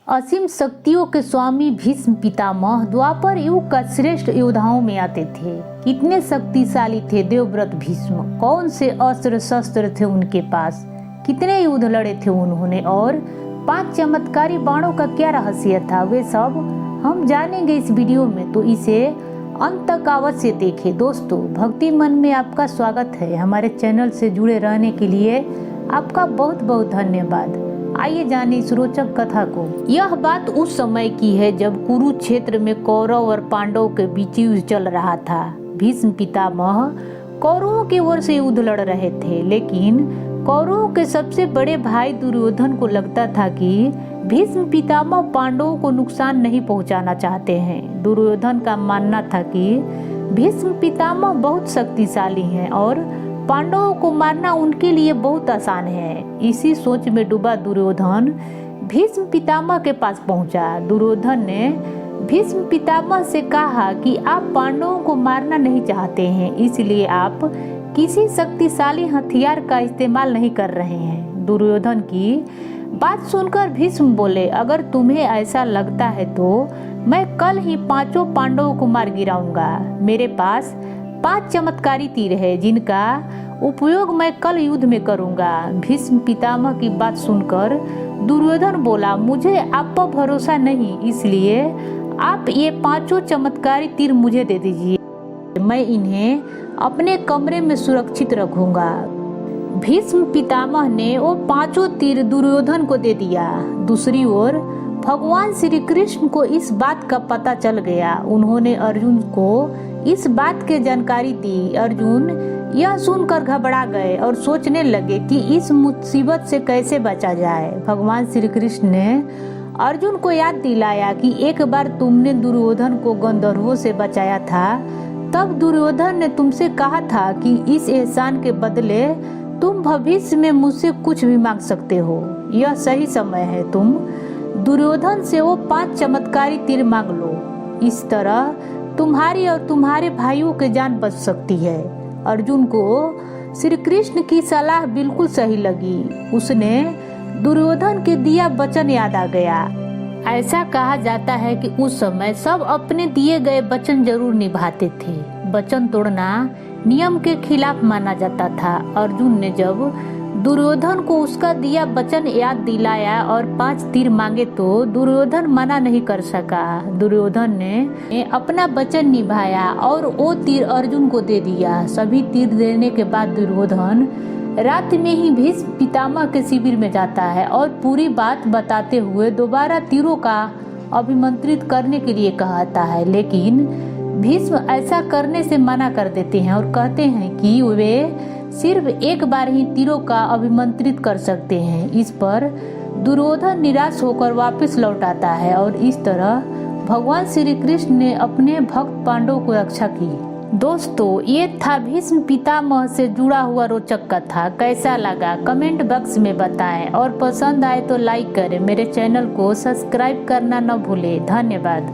असीम शक्तियों के स्वामी भीष्म पितामह द्वापर युग का श्रेष्ठ योद्धाओं में आते थे। कितने शक्तिशाली थे देवव्रत भीष्म, कौन से अस्त्र शस्त्र थे उनके पास, कितने युद्ध लड़े थे उन्होंने और 5 चमत्कारी बाणों का क्या रहस्य था, वे सब हम जानेंगे इस वीडियो में, तो इसे अंत तक अवश्य देखें। दोस्तों, भक्ति मन में आपका स्वागत है। हमारे चैनल से जुड़े रहने के लिए आपका बहुत बहुत धन्यवाद। आइए जाने इस रोचक कथा को। यह बात उस समय की है जब कुरुक्षेत्र में कौरव और पांडव के बीच युद्ध चल रहा था। भीष्म पितामह कौरवों की ओर से युद्ध लड़ रहे थे, लेकिन कौरवों के सबसे बड़े भाई दुर्योधन को लगता था कि भीष्म पितामह पांडवों को नुकसान नहीं पहुंचाना चाहते हैं। दुर्योधन का मानना था कि भीष्म पितामह बहुत शक्तिशाली हैं और पांडवों को मारना उनके लिए बहुत आसान है। इसी सोच में डूबा दुर्योधन भीष्म पितामह के पास पहुंचा। दुर्योधन ने भीष्म पितामह से कहा कि आप पांडवों को मारना नहीं चाहते हैं, इसलिए आप किसी शक्तिशाली हथियार का इस्तेमाल नहीं कर रहे हैं। दुर्योधन की बात सुनकर भीष्म बोले, अगर तुम्हें ऐसा लगता है तो मैं कल ही 5 पांडवों को मार गिराऊंगा। मेरे पास 5 चमत्कारी तीर है जिनका उपयोग मैं कल युद्ध में करूंगा। भीष्म पितामह की बात सुनकर दुर्योधन बोला, मुझे आप पर भरोसा नहीं, इसलिए आप ये 5 चमत्कारी तीर मुझे दे दीजिए, मैं इन्हें अपने कमरे में सुरक्षित रखूंगा। भीष्म पितामह ने वो 5 तीर दुर्योधन को दे दिया। दूसरी ओर भगवान श्री कृष्ण को इस बात का पता चल गया। उन्होंने अर्जुन को इस बात की जानकारी दी। अर्जुन यह सुनकर घबरा गए और सोचने लगे कि इस मुसीबत से कैसे बचा जाए। भगवान श्री कृष्ण ने अर्जुन को याद दिलाया कि एक बार तुमने दुर्योधन को गंधर्वों से बचाया था, तब दुर्योधन ने तुमसे कहा था कि इस एहसान के बदले तुम भविष्य में मुझसे कुछ भी मांग सकते हो। यह सही समय है, तुम दुर्योधन से वो 5 चमत्कारी तीर मांग लो। इस तरह तुम्हारी और तुम्हारे भाइयों की जान बच सकती है। अर्जुन को श्री कृष्ण की सलाह बिल्कुल सही लगी। उसने दुर्योधन के दिया वचन याद आ गया। ऐसा कहा जाता है कि उस समय सब अपने दिए गए वचन जरूर निभाते थे। वचन तोड़ना नियम के खिलाफ माना जाता था। अर्जुन ने जब दुर्योधन को उसका दिया वचन याद दिलाया और 5 तीर मांगे तो दुर्योधन मना नहीं कर सका। दुर्योधन ने अपना वचन निभाया और वो तीर अर्जुन को दे दिया। सभी तीर देने के बाद दुर्योधन रात में ही भीष्म पितामह के शिविर में जाता है और पूरी बात बताते हुए दोबारा तीरों का अभिमंत्रित करने के लिए कहता है, लेकिन भीष्म ऐसा करने से मना कर देते हैं और कहते हैं कि वे सिर्फ एक बार ही तीरों का अभिमंत्रित कर सकते हैं। इस पर दुर्योधन निराश होकर वापस लौट आता है और इस तरह भगवान श्री कृष्ण ने अपने भक्त पांडवों को रक्षा की। दोस्तों, ये था भीष्म पितामह से जुड़ा हुआ रोचक कथा। कैसा लगा कमेंट बॉक्स में बताएं और पसंद आए तो लाइक करें। मेरे चैनल को सब्सक्राइब करना न भूलें। धन्यवाद।